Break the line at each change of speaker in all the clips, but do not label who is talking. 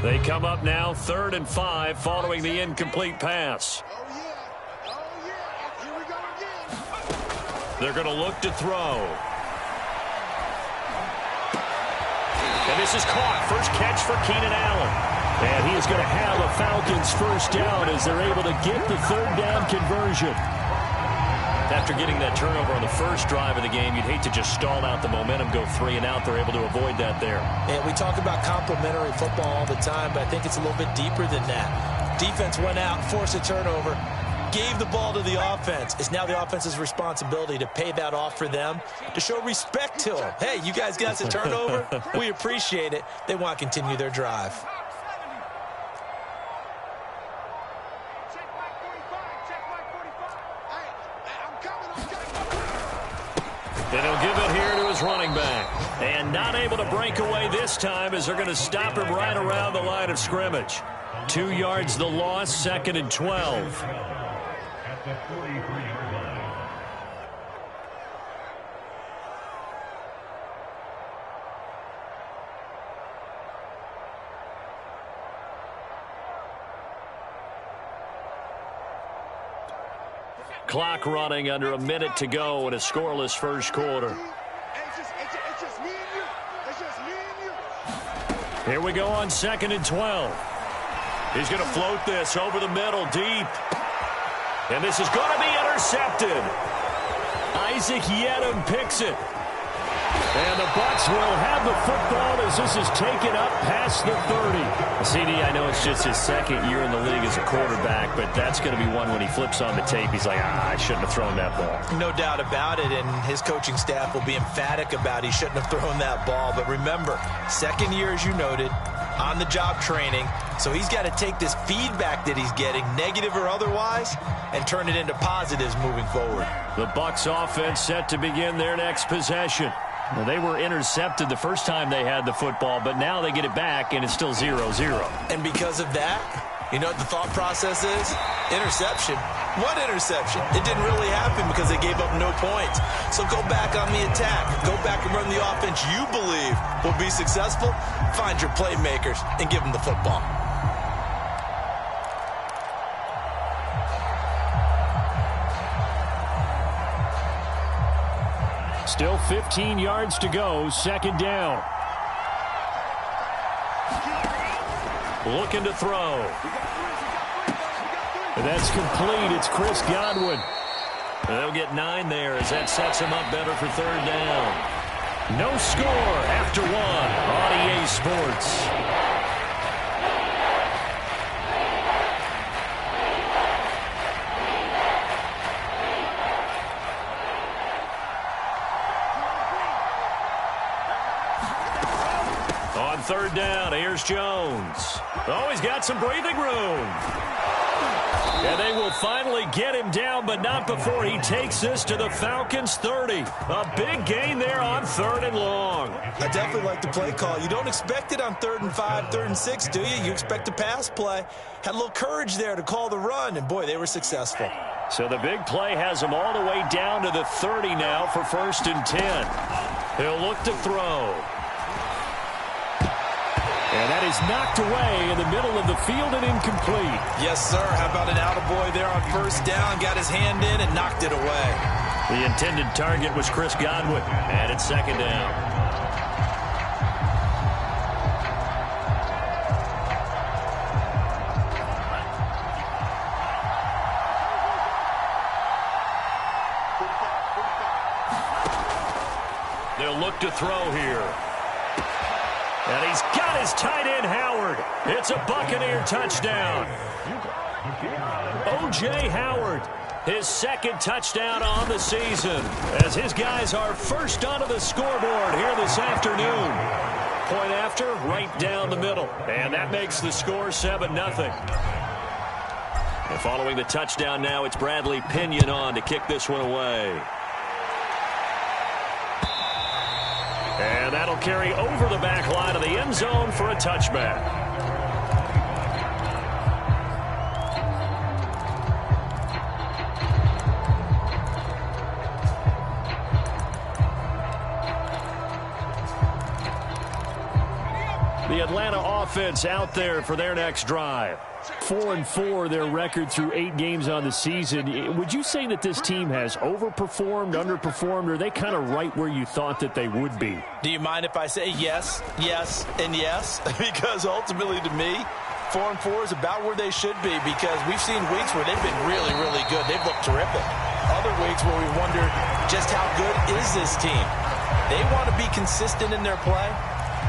They come up now 3rd and 5 following the incomplete pass. They're going to look to throw. And this is caught. First catch for Keenan Allen. And he is going to have a Falcons first down as they're able to get the 3rd down conversion. After getting that turnover on the first drive of the game, you'd hate to just stall out the momentum, go 3 and out. They're able to avoid that there.
And we talk about complementary football all the time, but I think it's a little bit deeper than that. Defense went out, forced a turnover, gave the ball to the offense. It's now the offense's responsibility to pay that off for them, to show respect to them. Hey, you guys got the turnover. We appreciate it. They want to continue their drive.
And he'll give it here to his running back. And not able to break away this time as they're going to stop him right around the line of scrimmage. 2 yards the loss, 2nd and 12.
At the 43-yard line.
Clock running under a minute to go in a scoreless first quarter. Here we go on 2nd and 12. He's going to float this over the middle deep. And this is going to be intercepted. Isaac Yedem picks it. And the Bucs will have the football as this is taken up past the 30. CD, I know it's just his 2nd year in the league as a quarterback, but that's going to be one when he flips on the tape. He's like, I shouldn't have thrown that ball.
No doubt about it, and his coaching staff will be emphatic about he shouldn't have thrown that ball. But remember, 2nd year, as you noted, on-the-job training. So he's got to take this feedback that he's getting, negative or otherwise, and turn it into positives moving forward.
The Bucs offense set to begin their next possession. Well, they were intercepted the first time they had the football, but now they get it back, and it's still 0-0.
And because of that, you know what the thought process is? Interception. What interception? It didn't really happen because they gave up no points. So go back on the attack. Go back and run the offense you believe will be successful. Find your playmakers and give them the football.
Still 15 yards to go, 2nd down. Looking to throw. And that's complete. It's Chris Godwin. They'll get 9 there as that sets him up better for 3rd down. No score after 1 on EA Sports. On 3rd down, here's Jones. Oh, he's got some breathing room. And they will finally get him down, but not before he takes this to the Falcons' 30. A big gain there on 3rd and long.
I definitely like the play call. You don't expect it on 3rd and 5, 3rd and 6, do you? You expect a pass play. Had a little courage there to call the run, and boy, they were successful.
So the big play has him all the way down to the 30 now for 1st and 10. He'll look to throw. And that is knocked away in the middle of the field and incomplete.
Yes, sir. How about an attaboy there on 1st down? Got his hand in and knocked it away.
The intended target was Chris Godwin, and it's 2nd down. They'll look to throw here. And he's got his tight end, Howard. It's a Buccaneer touchdown. O.J. Howard, his 2nd touchdown on the season, as his guys are first onto the scoreboard here this afternoon. Point after, right down the middle. And that makes the score 7-0. And following the touchdown now, it's Bradley Pinion on to kick this one away. And that'll carry over the back line of the end zone for a touchback. The Atlanta offense out there for their next drive.
4-4, their record through 8 games on the season. Would you say that this team has overperformed, underperformed, or are they kind of right where you thought that they would be?
Do you mind if I say yes, yes, and yes? Because ultimately to me, 4-4 is about where they should be, because we've seen weeks where they've been really, really good. They've looked terrific. Other weeks where we wonder just how good is this team. They want to be consistent in their play,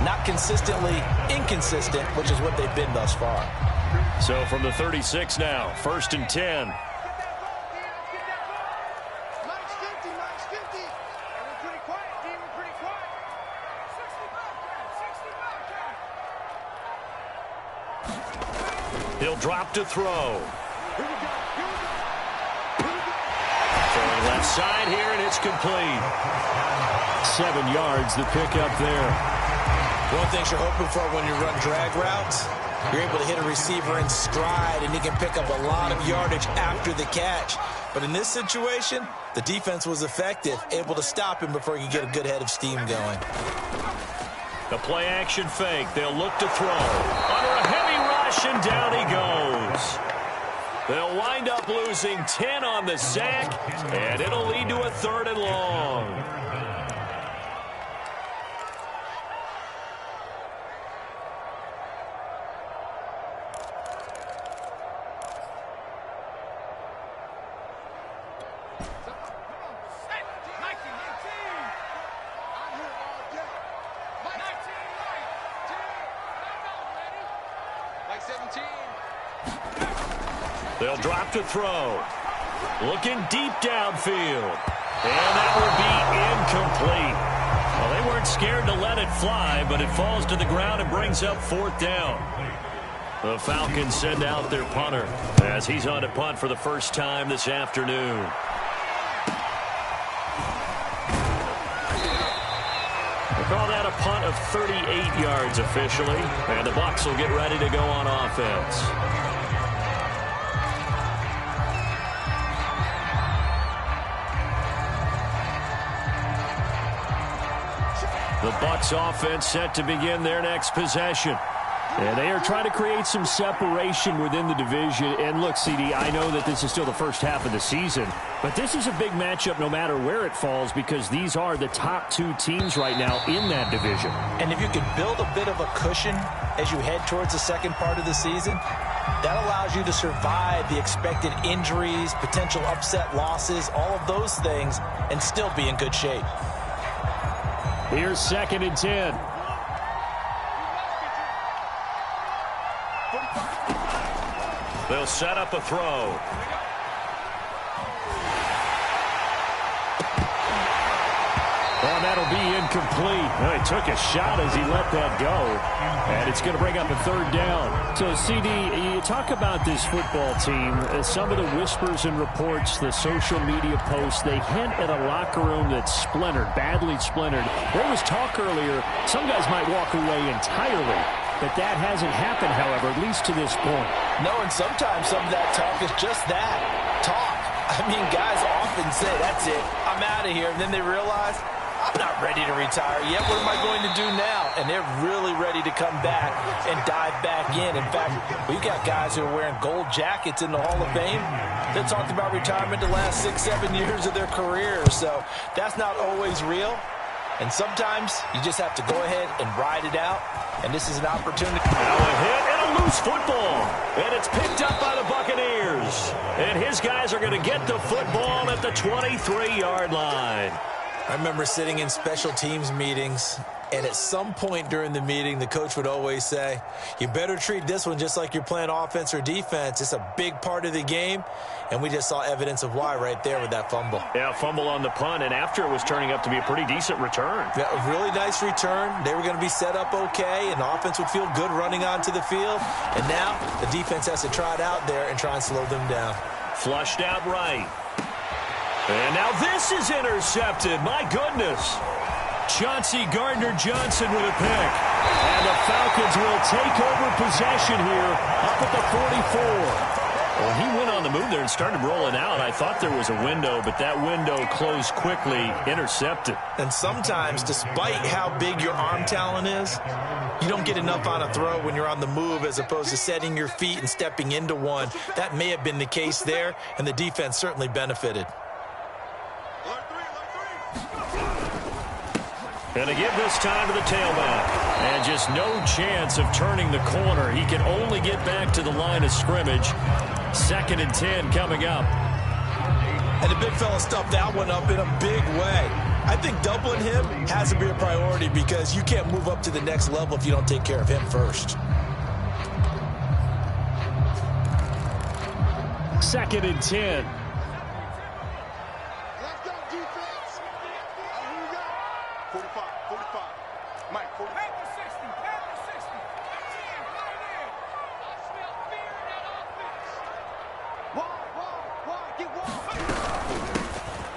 not consistently inconsistent, which is what they've been thus far.
So from the 36 now, 1st and 10. He'll drop to throw. Throwing left side here, and it's complete.
7 yards, the pickup there.
One thing you're hoping for when you run drag routes, you're able to hit a receiver in stride, and he can pick up a lot of yardage after the catch. But in this situation, the defense was effective, able to stop him before he could get a good head of steam going.
The play-action fake. They'll look to throw. Under a heavy rush, and down he goes. They'll wind up losing 10 on the sack, and it'll lead to a 3rd and long. They'll drop to throw. Looking deep downfield. And that will be incomplete. Well, they weren't scared to let it fly, but it falls to the ground and brings up 4th down. The Falcons send out their punter as he's on to punt for the first time this afternoon. We'll call that a punt of 38 yards officially, and the Bucs will get ready to go on offense. The Bucs offense set to begin their next possession. And they are trying to create some separation within the division. And look, CD, I know that this is still the first half of the season, but this is a big matchup no matter where it falls, because these are the top 2 teams right now in that division.
And if you can build a bit of a cushion as you head towards the second part of the season, that allows you to survive the expected injuries, potential upset losses, all of those things, and still be in good shape.
Here's 2nd and 10.
They'll set up a throw. Oh, that'll be incomplete. Well, he took a shot as he let that go. And it's going to bring up a 3rd down.
So, CD, you talk about this football team. Some of the whispers and reports, the social media posts, they hint at a locker room that's splintered, badly splintered. There was talk earlier, some guys might walk away entirely. But that hasn't happened, however, at least to this point.
No, and sometimes some of that talk is just that, talk. I mean, guys often say, that's it, I'm out of here. And then they realize, I'm not ready to retire yet. What am I going to do now? And they're really ready to come back and dive back in. In fact, we've got guys who are wearing gold jackets in the Hall of Fame that talked about retirement the last 6-7 years of their career. So that's not always real. And sometimes you just have to go ahead and ride it out. And this is an opportunity.
Now a hit and a loose football. And it's picked up by the Buccaneers. And his guys are going to get the football at the 23-yard line.
I remember sitting in special teams meetings, and at some point during the meeting, the coach would always say, you better treat this one just like you're playing offense or defense. It's a big part of the game, and we just saw evidence of why right there with that fumble.
Yeah, fumble on the punt, and after it was turning up to be a pretty decent return.
Yeah, a really nice return. They were going to be set up okay, and the offense would feel good running onto the field. And now the defense has to try it out there and try and slow them down.
Flushed out right. And now this is intercepted. My goodness. Chauncey Gardner-Johnson with a pick. And the Falcons will take over possession here up at the 44. Well, he went on on the move there and started rolling out. I thought there was a window, but that window closed quickly, intercepted.
And sometimes, despite how big your arm talent is, you don't get enough on a throw when you're on the move as opposed to setting your feet and stepping into one. That may have been the case there, and the defense certainly benefited.
And to give this time to the tailback. And just no chance of turning the corner. He can only get back to the line of scrimmage. 2nd and 10 coming up.
And the big fella stuffed that one up in a big way. I think doubling him has to be a priority because you can't move up to the next level if you don't take care of him first.
2nd and 10.
Let's go, defense. Here we go. 45, 45. Mike, 45. Back to 60, back to 60. That's in, right in. I smell fear in that offense. Wall, get wall.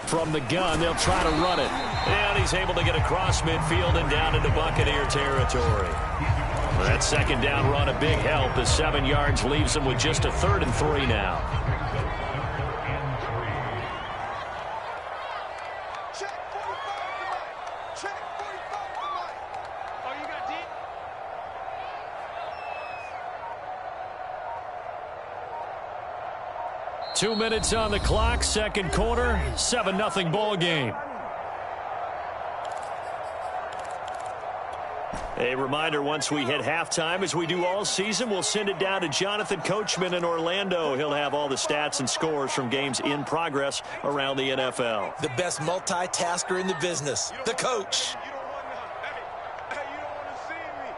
From the gun, they'll try to run it. And he's able to get across midfield and down into Buccaneer territory. That 2nd down run, a big help as 7 yards leaves him with just a 3rd and 3 now.
Check 45 for Mike. Check 45 for Mike. Oh, you got deep?
2 minutes on the clock, 2nd quarter, 7-0 ball game. A reminder, once we hit halftime, as we do all season, we'll send it down to Jonathan Coachman in Orlando. He'll have all the stats and scores from games in progress around the NFL.
The best multitasker in the business, the coach.
You don't want to, you don't want to see me.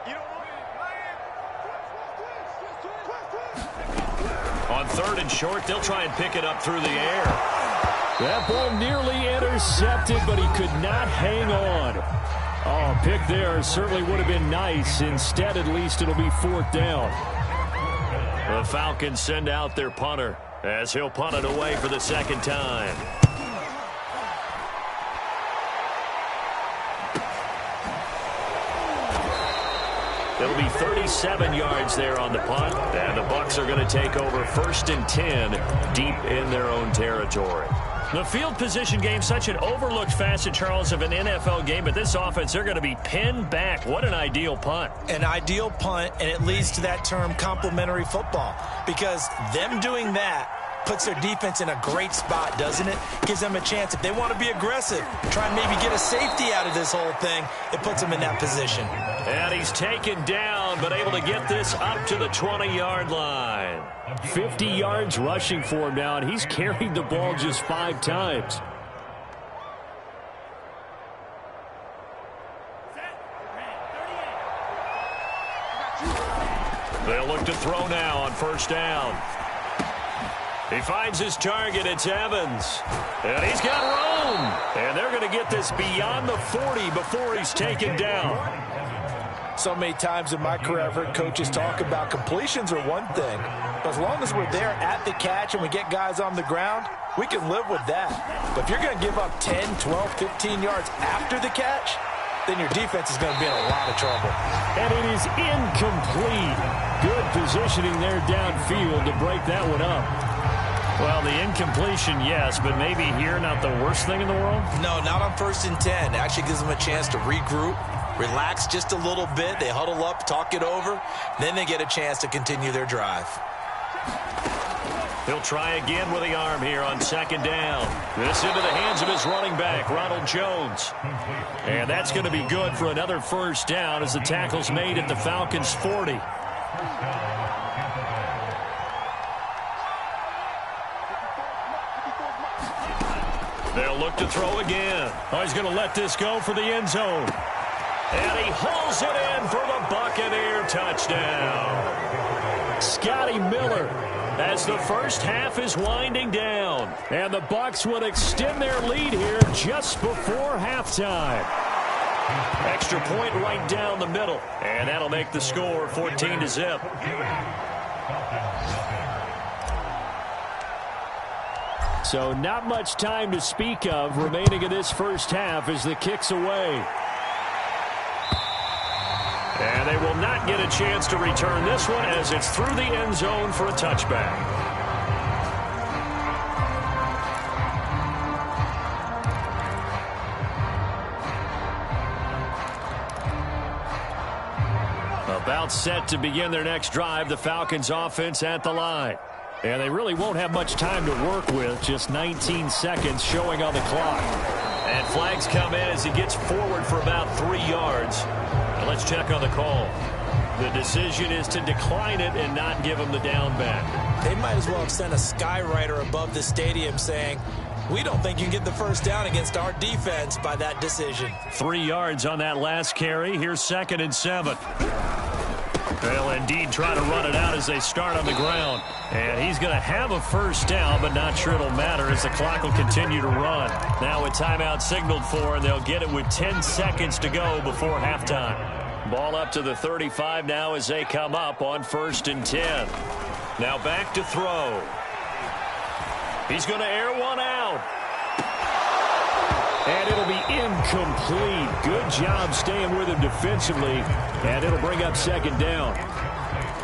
You don't want to.
On 3rd and short, they'll try and pick it up through the air.
That ball nearly intercepted, but he could not hang on. Oh, pick there certainly would have been nice. Instead, at least it'll be 4th down.
The Falcons send out their punter as he'll punt it away for the 2nd time. It'll be 37 yards there on the punt, and the Bucs are going to take over 1st and 10 deep in their own territory. The field position game, such an overlooked facet, Charles, of an NFL game, but this offense, they're going to be pinned back. What an ideal punt.
An ideal punt, and it leads to that term complementary football, because them doing that puts their defense in a great spot, doesn't it? Gives them a chance. If they want to be aggressive, try and maybe get a safety out of this whole thing, it puts them in that position.
And he's taken down, but able to get this up to the 20-yard line.
50 yards rushing for him now, and he's carried the ball just 5 times.
They'll look to throw now on 1st down. He finds his target. It's Evans. And he's got room. And they're going to get this beyond the 40 before he's taken down.
So many times in my career, I've heard coaches talk about completions are one thing. But as long as we're there at the catch and we get guys on the ground, we can live with that. But if you're going to give up 10, 12, 15 yards after the catch, then your defense is going to be in a lot of trouble.
And it is incomplete. Good positioning there downfield to break that one up.
Well, the incompletion, yes, but maybe here not the worst thing in the world?
No, not on 1st and 10. It actually gives them a chance to regroup, relax just a little bit. They huddle up, talk it over. Then they get a chance to continue their drive.
He'll try again with the arm here on 2nd down. This into the hands of his running back, Ronald Jones. And that's going to be good for another 1st down as the tackle's made at the Falcons' 40. They'll look to throw again. Oh, he's going to let this go for the end zone. And he hauls it in for the Buccaneer touchdown.
Scotty Miller, as the first half is winding down. And the Bucs would extend their lead here just before halftime.
Extra point right down the middle. And that'll make the score 14-0.
So not much time to speak of remaining in this first half as the kick's away.
And they will not get a chance to return this one as it's through the end zone for a touchback. About set to begin their next drive, the Falcons offense at the line. And they really won't have much time to work with, just 19 seconds showing on the clock. And flags come in as he gets forward for about 3 yards. And let's check on the call. The decision is to decline it and not give him the down back.
They might as well have sent a skywriter above the stadium saying, we don't think you can get the first down against our defense by that decision.
3 yards on that last carry. Here's 2nd and 7. They'll indeed try to run it out as they start on the ground. And he's going to have a first down, but not sure it'll matter as the clock will continue to run. Now a timeout signaled for, and they'll get it with 10 seconds to go before halftime. Ball up to the 35 now as they come up on 1st and 10. Now back to throw. He's going to air one out.
And it'll be incomplete. Good job staying with him defensively. And it'll bring up 2nd down.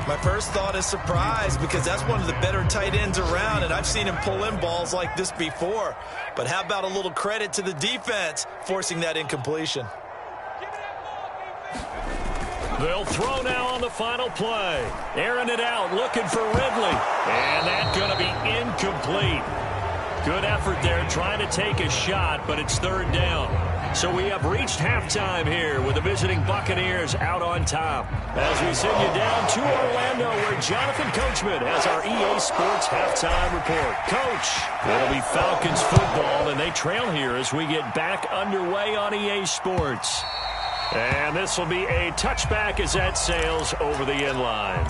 My first thought is surprise because that's one of the better tight ends around, and I've seen him pull in balls like this before. But how about a little credit to the defense forcing that incompletion?
They'll throw now on the final play. Airing it out, looking for Ridley. And that's going to be incomplete. Good effort there, trying to take a shot, but it's 3rd down. So we have reached halftime here with the visiting Buccaneers out on top. As we send you down to Orlando, where Jonathan Coachman has our EA Sports halftime report. Coach, it'll be Falcons football, and they trail here as we get back underway on EA Sports. And this will be a touchback as that sails over the end line.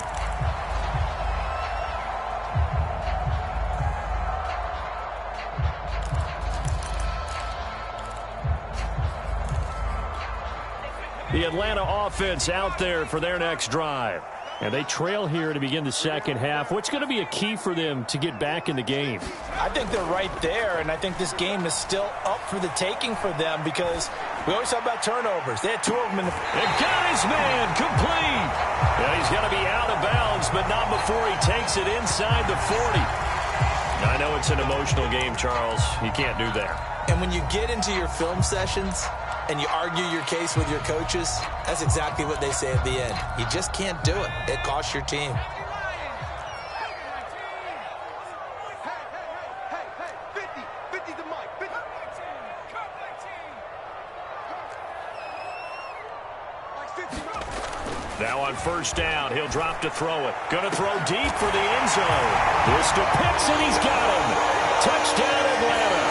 The Atlanta offense out there for their next drive.
And they trail here to begin the second half. What's going to be a key for them to get back in the game?
I think they're right there, and I think this game is still up for the taking for them because we always talk about turnovers. They had 2 of them in the...
And got his man complete. Yeah, he's going to be out of bounds, but not before he takes it inside the 40. I know it's an emotional game, Charles. You can't do that.
And when you get into your film sessions and you argue your case with your coaches, that's exactly what they say at the end. You just can't do it. It costs your team.
Now on 1st down, he'll drop to throw it. Going to throw deep for the end zone. This to Pitts, and he's got him. Touchdown, Atlanta.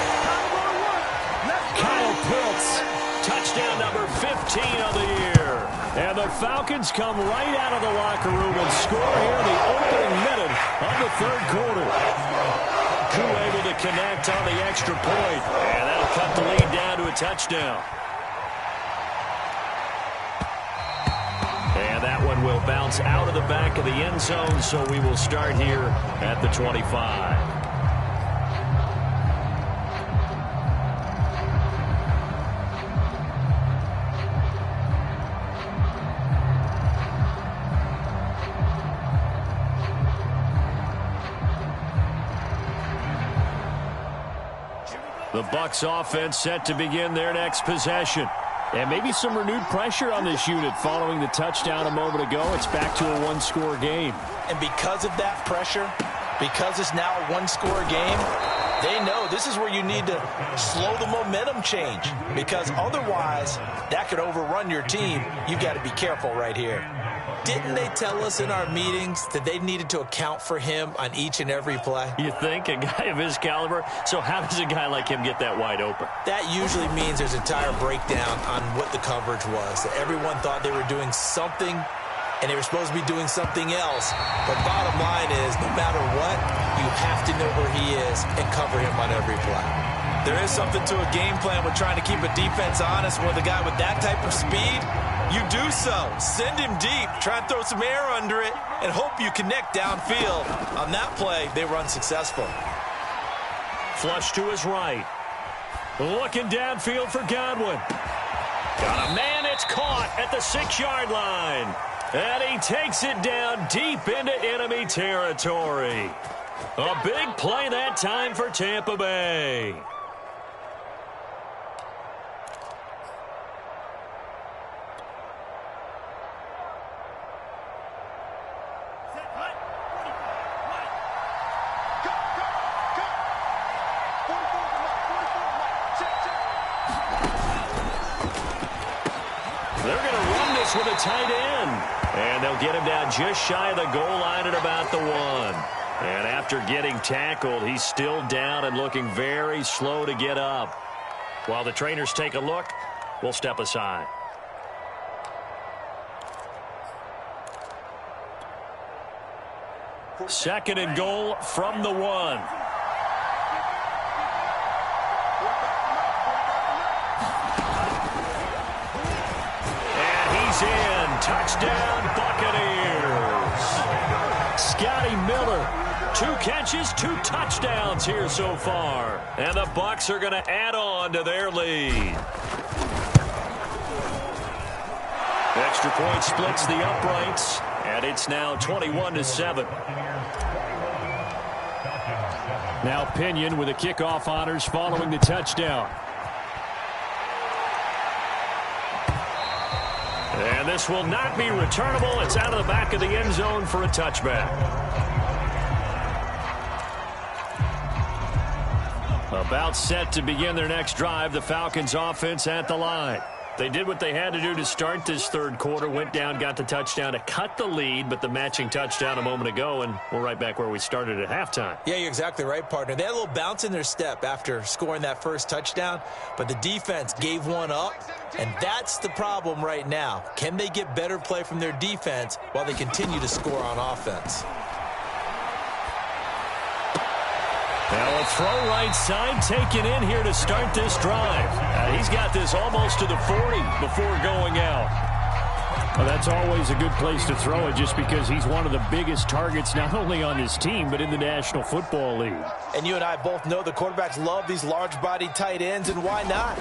Kyle Pitts. Touchdown number 15 of the year. And the Falcons come right out of the locker room and score here in the opening minute of the 3rd quarter. Koo able to connect on the extra point. And that'll cut the lead down to a touchdown. And that one will bounce out of the back of the end zone, so we will start here at the 25. The Bucs offense set to begin their next possession.
And maybe some renewed pressure on this unit following the touchdown a moment ago. It's back to a 1-score game.
And because of that pressure, because it's now a 1-score game, they know this is where you need to slow the momentum change. Because otherwise, that could overrun your team. You've got to be careful right here. Didn't they tell us in our meetings that they needed to account for him on each and every play?
You think? A guy of his caliber? So how does a guy like him get that wide open?
That usually means there's a entire breakdown on what the coverage was. That everyone thought they were doing something, and they were supposed to be doing something else. But bottom line is, no matter what, you have to know where he is and cover him on every play. There is something to a game plan with trying to keep a defense honest. With a guy with that type of speed, you do so. Send him deep, try and throw some air under it, and hope you connect downfield. On that play, they were unsuccessful.
Flush to his right. Looking downfield for Godwin. Got a man, it's caught at the 6-yard line. And he takes it down deep into enemy territory. A big play that time for Tampa Bay. this with a tight end. And they'll get him down just shy of the goal line at about the 1. And after getting tackled, he's still down and looking very slow to get up. While the trainers take a look, we'll step aside. Second and goal from the 1. In. Touchdown, Buccaneers. Scotty Miller, 2 catches, 2 touchdowns here so far. And the Bucs are going to add on to their lead. Extra point splits the uprights, and it's now 21-7.
Now Pinion with the kickoff honors following the touchdown.
And this will not be returnable. It's out of the back of the end zone for a touchback. About set to begin their next drive, the Falcons offense at the line. They did what they had to do to start this third quarter, went down, got the touchdown to cut the lead, but the matching touchdown a moment ago, and we're right back where we started at halftime.
Yeah, you're exactly right, partner. They had a little bounce in their step after scoring that first touchdown, but the defense gave one up, and that's the problem right now. Can they get better play from their defense while they continue to score on offense?
Now a throw right side taken in here to start this drive. He's got this almost to the 40 before going out.
Well, that's always a good place to throw it just because he's one of the biggest targets not only on his team but in the National Football League.
And you and I both know the quarterbacks love these large-bodied tight ends, and why not?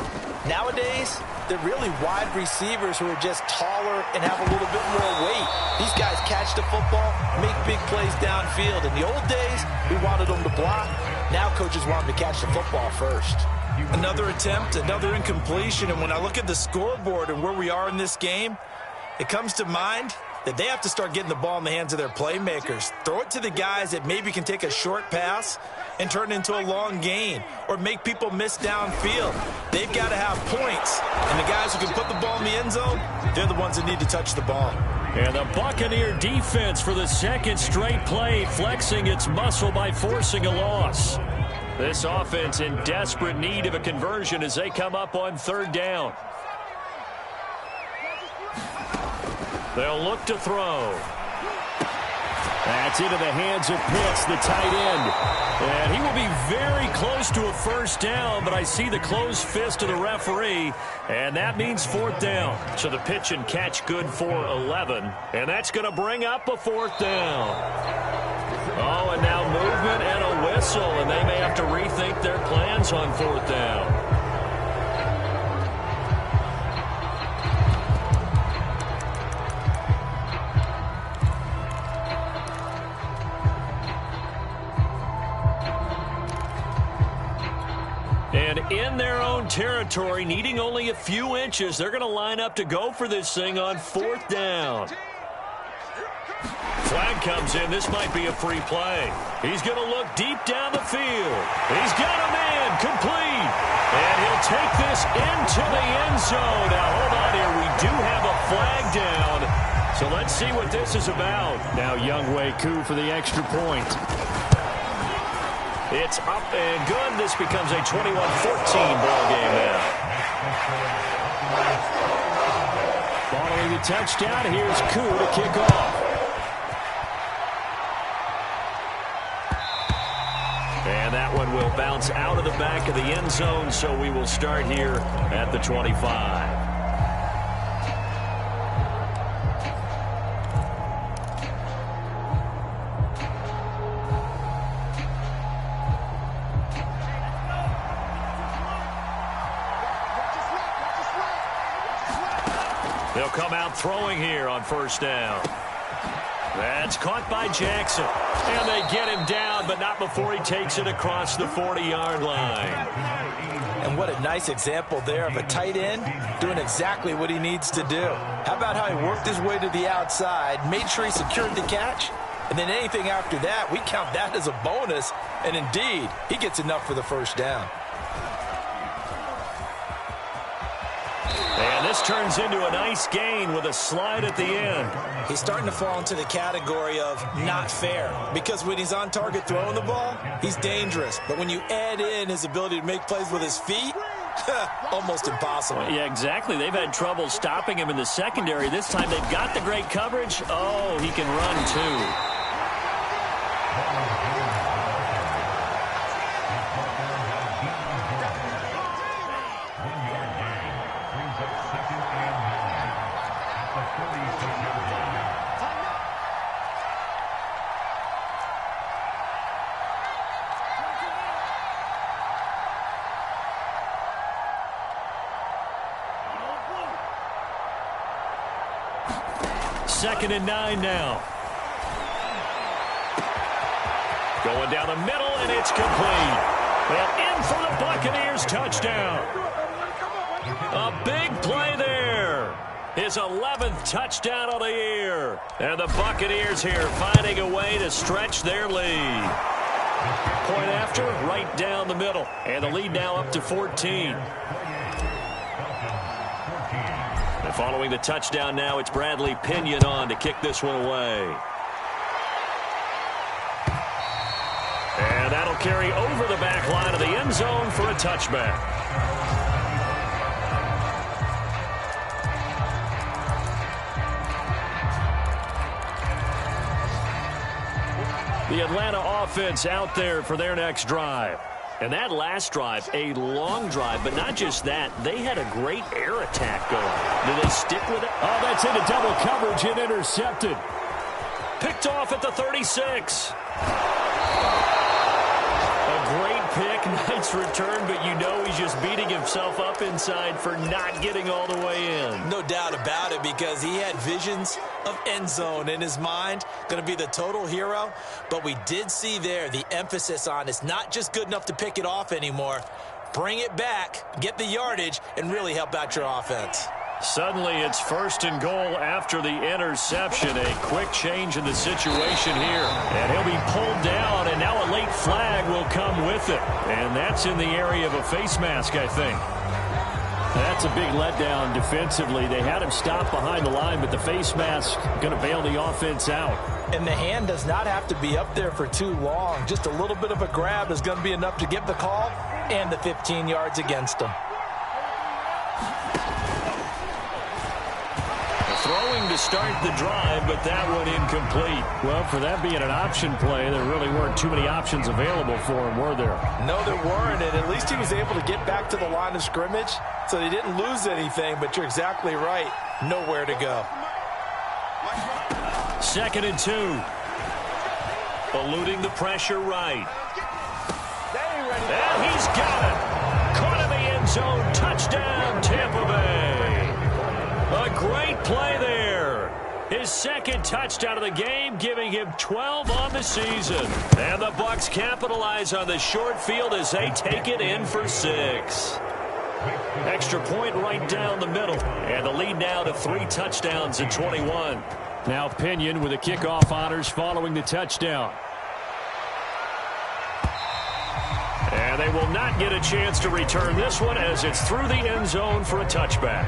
Nowadays, they're really wide receivers who are just taller and have a little bit more weight. These guys catch the football, make big plays downfield. In the old days, we wanted them to block. Now coaches want them to catch the football first. Another attempt, another incompletion, and when I look at the scoreboard and where we are in this game, it comes to mind that they have to start getting the ball in the hands of their playmakers. Throw it to the guys that maybe can take a short pass and turn it into a long gain or make people miss downfield. They've got to have points, and the guys who can put the ball in the end zone, they're the ones that need to touch the ball.
And the Buccaneer defense for the second straight play, flexing its muscle by forcing a loss. This offense in desperate need of a conversion as they come up on third down. They'll look to throw. That's into the hands of Pitts, the tight end. And he will be very close to a first down, but I see the closed fist of the referee, and that means fourth down. So the pitch and catch good for 11, and that's going to bring up a fourth down. Oh, and now movement and a whistle, and they may have to rethink their plans on fourth down. And in their own territory, needing only a few inches, they're going to line up to go for this thing on fourth down. Flag comes in. This might be a free play. He's going to look deep down the field. He's got a man complete. And he'll take this into the end zone. Now, hold on here. We do have a flag down. So let's see what this is about.
Now Younghoe Koo for the extra point.
It's up and good. This becomes a 21-14 ball game now.
Following the touchdown, here's Koo to kick off.
And that one will bounce out of the back of the end zone, so we will start here at the 25. They'll come out throwing here on first down. That's caught by Jackson. And they get him down, but not before he takes it across the 40-yard line.
And what a nice example there of a tight end doing exactly what he needs to do. How about how he worked his way to the outside, made sure he secured the catch, and then anything after that, we count that as a bonus. And indeed, he gets enough for the first down.
And this this turns into a nice gain with a slide at the end.
He's starting to fall into the category of not fair, because when he's on target throwing the ball, he's dangerous. But when you add in his ability to make plays with his feet, almost impossible.
Yeah, exactly. They've had trouble stopping him in the secondary. This time they've got the great coverage. Oh, he can run too.
Second and 9 now. Going down the middle, and it's complete. Well, in for the Buccaneers touchdown. A big play there. His 11th touchdown of the year. And the Buccaneers here finding a way to stretch their lead. Point after, right down the middle. And the lead now up to 14. And following the touchdown now, it's Bradley Pinion on to kick this one away. And that'll carry over the back line of the end zone for a touchback. The Atlanta offense out there for their next drive. And that last drive, a long drive, but not just that. They had a great air attack going. Do they stick with it?
Oh, that's into double coverage and intercepted.
Picked off at the 36. A great pick, nice return, but you know he's just beating himself up inside for not getting all the way in.
No doubt about it, because he had visions of end zone in his mind. Going to be the total hero. But we did see there the emphasis on it's not just good enough to pick it off anymore. Bring it back, get the yardage, and really help out your offense.
Suddenly it's first and goal after the interception. A quick change in the situation here. And he'll be pulled down, and now a late flag will come with it. And that's in the area of a face mask, I think.
That's a big letdown defensively. They had him stop behind the line, but the face mask going to bail the offense out.
And the hand does not have to be up there for too long. Just a little bit of a grab is going to be enough to get the call and the 15 yards against him.
Throwing to start the drive, but that one incomplete.
Well, for that being an option play, there really weren't too many options available for him, were there?
No, there weren't, and at least he was able to get back to the line of scrimmage, so they didn't lose anything, but you're exactly right. Nowhere to go.
Second and 2. Eluding the pressure right. And he's got it. Caught in the end zone. Touchdown, Tampa Bay. A great play there. His second touchdown of the game, giving him 12 on the season. And the Bucs capitalize on the short field as they take it in for 6. Extra point right down the middle. And the lead now to 3 touchdowns at 21.
Now Pinion with the kickoff honors following the touchdown.
And they will not get a chance to return this one as it's through the end zone for a touchback.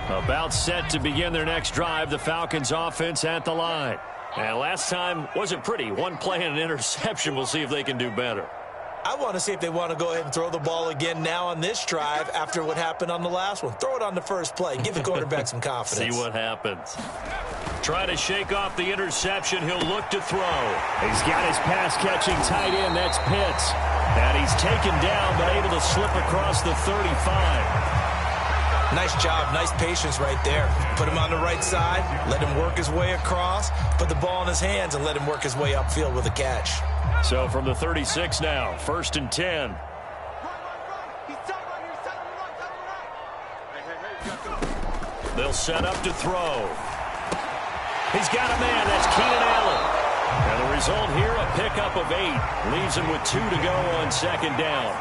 About set to begin their next drive, the Falcons offense at the line. And last time wasn't pretty. One play and an interception. We'll see if they can do better.
I want to see if they want to go ahead and throw the ball again now on this drive after what happened on the last one. Throw it on the first play. Give the quarterback some confidence.
See what happens. Try to shake off the interception. He'll look to throw.
He's got his pass-catching tight end. That's Pitts.
And he's taken down, but able to slip across the 35.
Nice job. Nice patience right there. Put him on the right side. Let him work his way across. Put the ball in his hands and let him work his way upfield with a catch.
So from the 36 now, first and 10. They'll set up to throw. He's got a man. That's Keenan Allen. And the result here, a pickup of 8. Leaves him with 2 to go on second down.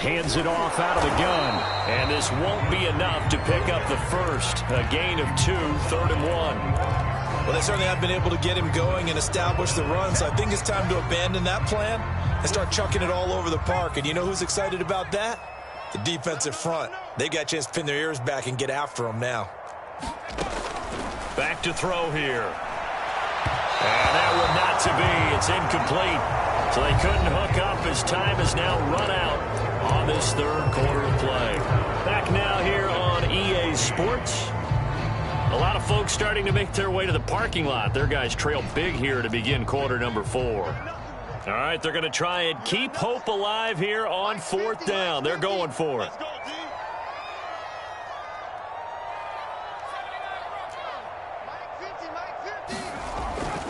hands it off out of the gun. And this won't be enough to pick up the first. A gain of 2, 3rd and 1.
Well, they certainly have been able to get him going and establish the run, so I think it's time to abandon that plan and start chucking it all over the park. And you know who's excited about that? The defensive front. They got a chance to pin their ears back and get after him now.
Back to throw here. And that one not to be. It's incomplete. So they couldn't hook up as time has now run out on this 3rd quarter of play. Back now here on EA Sports. A lot of folks starting to make their way to the parking lot. Their guys trail big here to begin quarter number 4. All right, they're going to try and keep hope alive here on 4th down. They're going for it.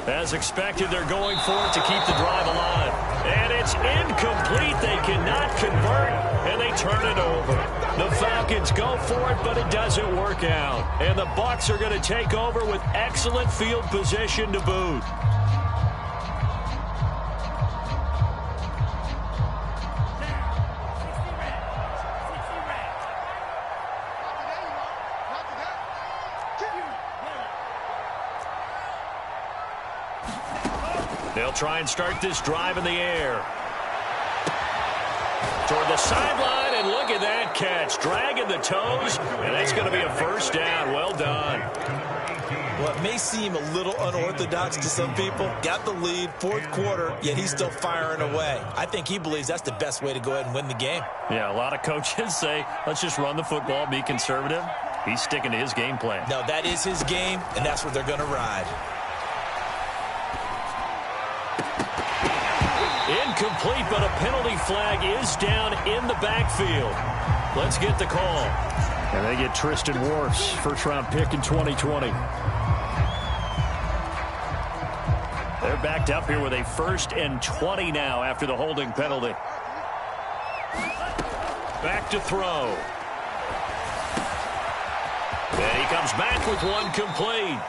As expected, they're going for it to keep the drive alive. And it's incomplete. They cannot convert, and they turn it over. The Falcons go for it, but it doesn't work out. And the Bucs are going to take over with excellent field position to boot. They'll try and start this drive in the air. Toward the sideline, and look at that catch. Dragging the toes, and that's going to be a 1st down. Well done.
Well, it may seem a little unorthodox to some people. Got the lead, 4th quarter, yet he's still firing away. I think he believes that's the best way to go ahead and win the game.
Yeah, a lot of coaches say, let's just run the football, be conservative. He's sticking to his game plan.
No, that is his game, and that's what they're going to ride.
Incomplete, but a penalty flag is down in the backfield. Let's get the call.
And they get Tristan Wirfs, 1st-round pick in 2020.
They're backed up here with a 1st and 20 now after the holding penalty. Back to throw. And he comes back with one complete.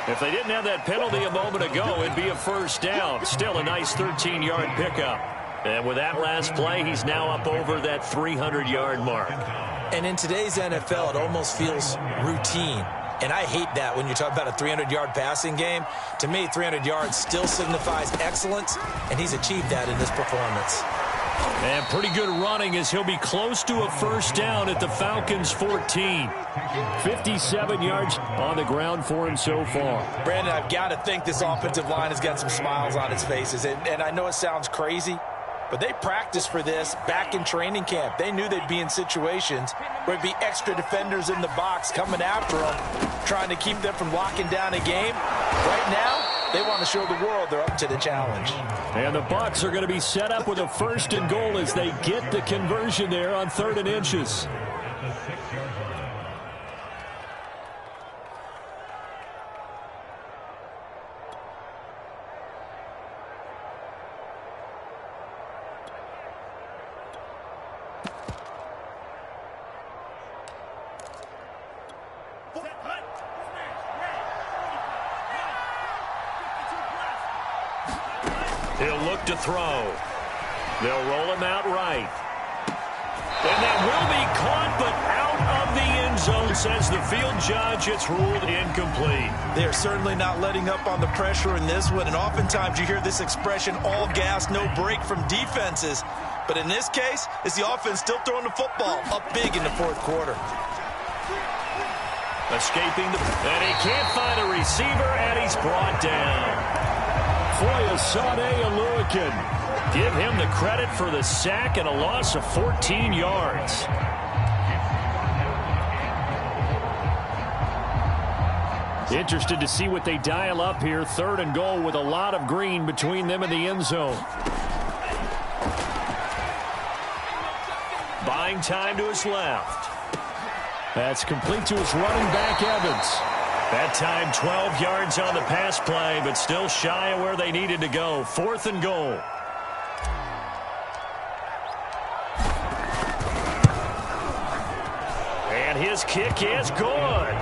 If they didn't have that penalty a moment ago, it'd be a 1st down. Still a nice 13-yard pickup. And with that last play, he's now up over that 300-yard mark.
And in today's NFL, it almost feels routine. And I hate that when you're talking about a 300-yard passing game. To me, 300 yards still signifies excellence, and he's achieved that in this performance.
And pretty good running as he'll be close to a 1st down at the Falcons' 14.
57 yards on the ground for him so far.
Brandon, I've got to think this offensive line has got some smiles on its faces. And I know it sounds crazy, but they practiced for this back in training camp. They knew they'd be in situations where there'd be extra defenders in the box coming after them, trying to keep them from locking down a game. Right now, they want to show the world they're up to the challenge.
And the Bucs are going to be set up with a 1st and goal as they get the conversion there on 3rd and inches.
He'll look to throw. They'll roll him out right. And that will be caught, but out of the end zone, says the field judge. It's ruled incomplete.
They're certainly not letting up on the pressure in this one, and oftentimes you hear this expression, all gas, no break from defenses. But in this case, it's the offense still throwing the football up big in the 4th quarter.
Escaping, and he can't find a receiver, and he's brought down.
Foyesade Oluwakin.
Give him the credit for the sack and a loss of 14 yards.
Interested to see what they dial up here. 3rd and goal with a lot of green between them and the end zone.
Buying time to his left.
That's complete to his running back, Evans.
That time 12 yards on the pass play, but still shy of where they needed to go. 4th and goal. And his kick is good.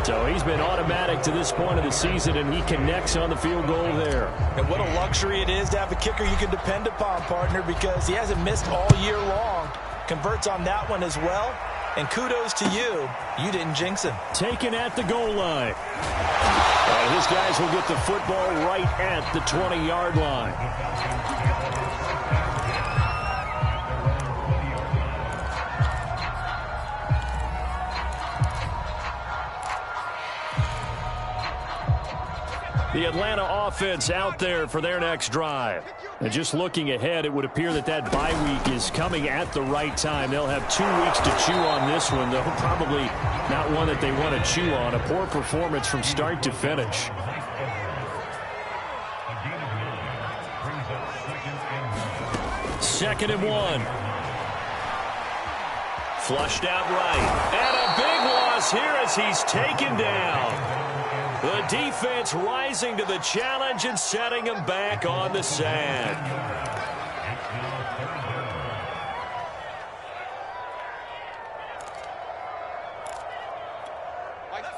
So he's been automatic to this point of the season, and he connects on the field goal there.
And what a luxury it is to have a kicker you can depend upon, partner, because he hasn't missed all year long. Converts on that one as well. And kudos to you. You didn't jinx him.
Taken at the goal line. And his guys will get the football right at the 20-yard line. The Atlanta offense out there for their next drive. And just looking ahead, it would appear that that bye week is coming at the right time. They'll have 2 weeks to chew on this one, though probably not one that they want to chew on. A poor performance from start to finish. Second and 1. Flushed out right. And a big loss here as he's taken down. The defense rising to the challenge and setting him back on the sand.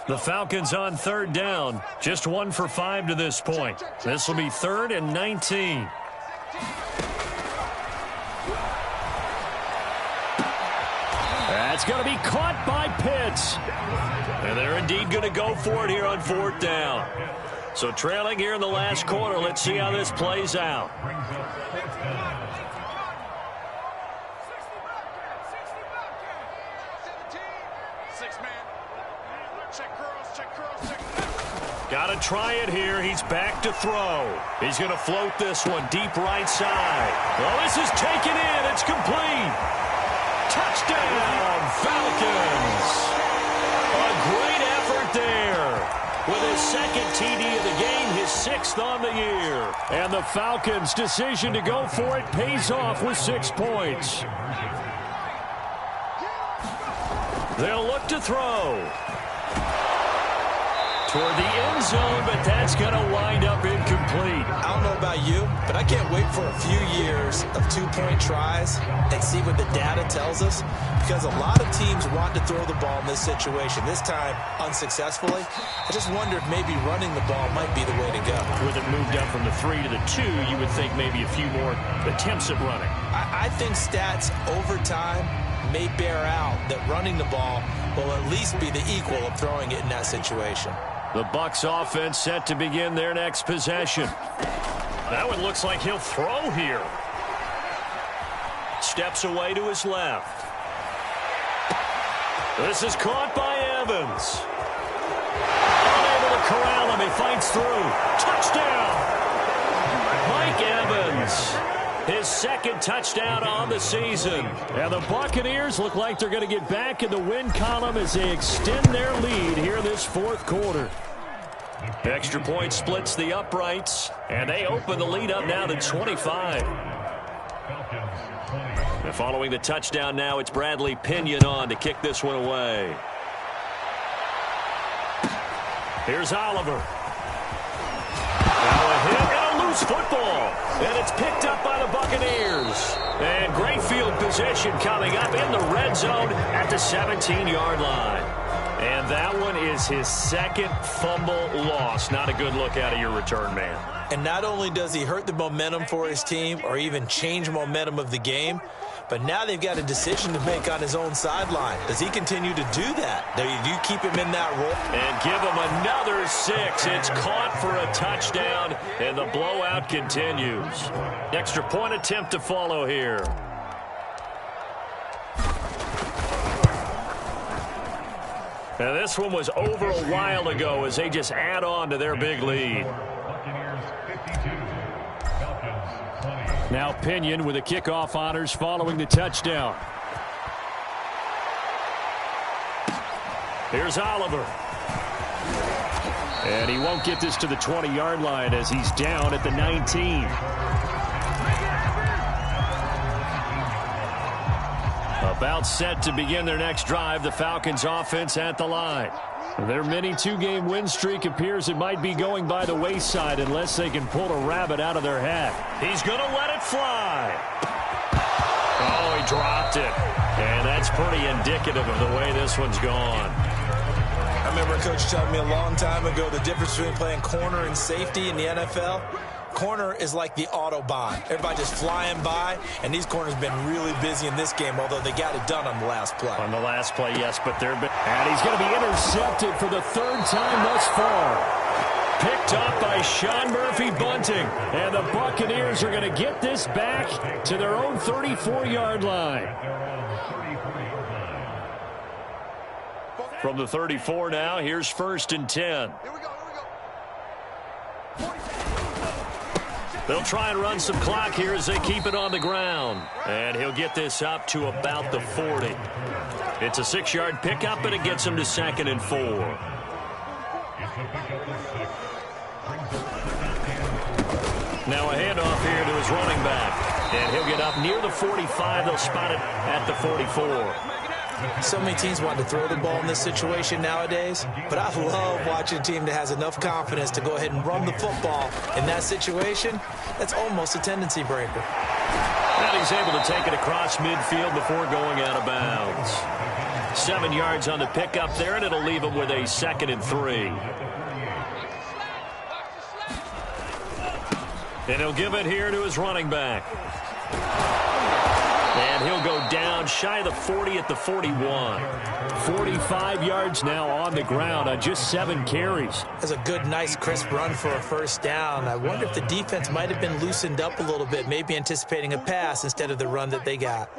The Falcons on third down. Just 1 for 5 to this point. This will be 3rd and 19. That's going to be caught by Pitts. And they're indeed going to go for it here on 4th down. So trailing here in the last quarter. Let's see how this plays out. Got to try it here. He's back to throw. He's going to float this one deep right side. Well, this is taken in. It's complete. Touchdown, Falcons. A great effort there. With his 2nd TD of the game, his 6th on the year. And the Falcons' decision to go for it pays off with 6 points. They'll look to throw. Toward the end zone, but that's going to wind up incomplete.
I don't know about you, but I can't wait for a few years of 2-point tries and see what the data tells us, because a lot of teams want to throw the ball in this situation. This time, unsuccessfully. I just wonder if maybe running the ball might be the way to go.
With it moved up from the 3 to the 2, you would think maybe a few more attempts at running.
I think stats over time may bear out that running the ball will at least be the equal of throwing it in that situation.
The Bucs offense set to begin their next possession. That one looks like he'll throw here. Steps away to his left. This is caught by Evans. Unable to corral him. He fights through. Touchdown! Mike Evans. His 2nd touchdown on the season. And the Buccaneers look like they're going to get back in the win column as they extend their lead here this 4th quarter. Extra point splits the uprights, and they open the lead up now to 25. And following the touchdown now, it's Bradley Pinion on to kick this one away. Here's Oliver. Now a hit and a loose football. And it's picked up by the Buccaneers. And great field position coming up in the red zone at the 17-yard line. And that one is his 2nd fumble loss. Not a good look out of your return man.
And not only does he hurt the momentum for his team or even change momentum of the game, but now they've got a decision to make on his own sideline. Does he continue to do that? Do you keep him in that role?
And give him another 6. It's caught for a touchdown, and the blowout continues. Extra point attempt to follow here. And this one was over a while ago as they just add on to their big lead. Now Pinion with the kickoff honors following the touchdown. Here's Oliver. And he won't get this to the 20-yard line as he's down at the 19. About set to begin their next drive, the Falcons offense at the line. Their mini 2-game win streak appears it might be going by the wayside unless they can pull a rabbit out of their hat. He's going to let it fly. Oh, he dropped it. And that's pretty indicative of the way this one's gone.
I remember Coach telling me a long time ago the difference between playing corner and safety in the NFL. Corner is like the Autobahn. Everybody just flying by, and these corners have been really busy in this game, although they got it done on the last play.
On the last play, yes, but they're... And he's going to be intercepted for the third time thus far. Picked up by Sean Murphy Bunting. And the Buccaneers are going to get this back to their own 34-yard line. From the 34 now, here's 1st and 10.
Here we go.
They'll try and run some clock here as they keep it on the ground. And he'll get this up to about the 40. It's a 6-yard pickup, and it gets him to 2nd and 4. Now a handoff here to his running back. And he'll get up near the 45. They'll spot it at the 44.
So many teams want to throw the ball in this situation nowadays, but I love watching a team that has enough confidence to go ahead and run the football in that situation. That's almost a tendency breaker.
And he's able to take it across midfield before going out of bounds. 7 yards on the pickup there, and it'll leave him with a 2nd and 3. And he'll give it here to his running back. And he'll go down shy of the 40 at the 41.
45 yards now on the ground on just 7 carries.
That's a good, nice, crisp run for a first down. I wonder if the defense might have been loosened up a little bit, maybe anticipating a pass instead of the run that they got.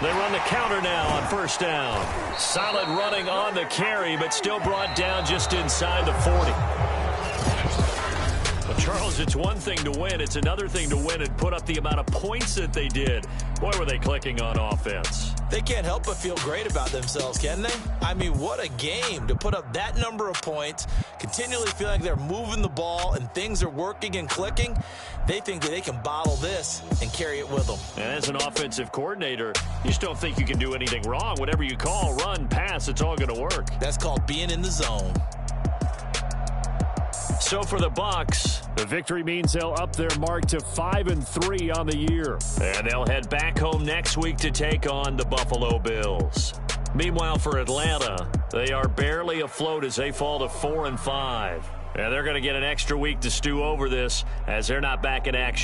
They run the counter now on 1st down. Solid running on the carry, but still brought down just inside the 40. Well, Charles, it's one thing to win. It's another thing to win and put up the amount of points that they did. Boy, were they clicking on offense.
They can't help but feel great about themselves, can they? I mean, what a game to put up that number of points, continually feel like they're moving the ball and things are working and clicking. They think that they can bottle this and carry it with them.
And as an offensive coordinator, you just don't think you can do anything wrong. Whatever you call, run, pass, it's all going to work.
That's called being in the zone.
So for the Bucs,
the victory means they'll up their mark to 5-3 on the year.
And they'll head back home next week to take on the Buffalo Bills. Meanwhile, for Atlanta, they are barely afloat as they fall to 4-5. And they're going to get an extra week to stew over this as they're not back in action.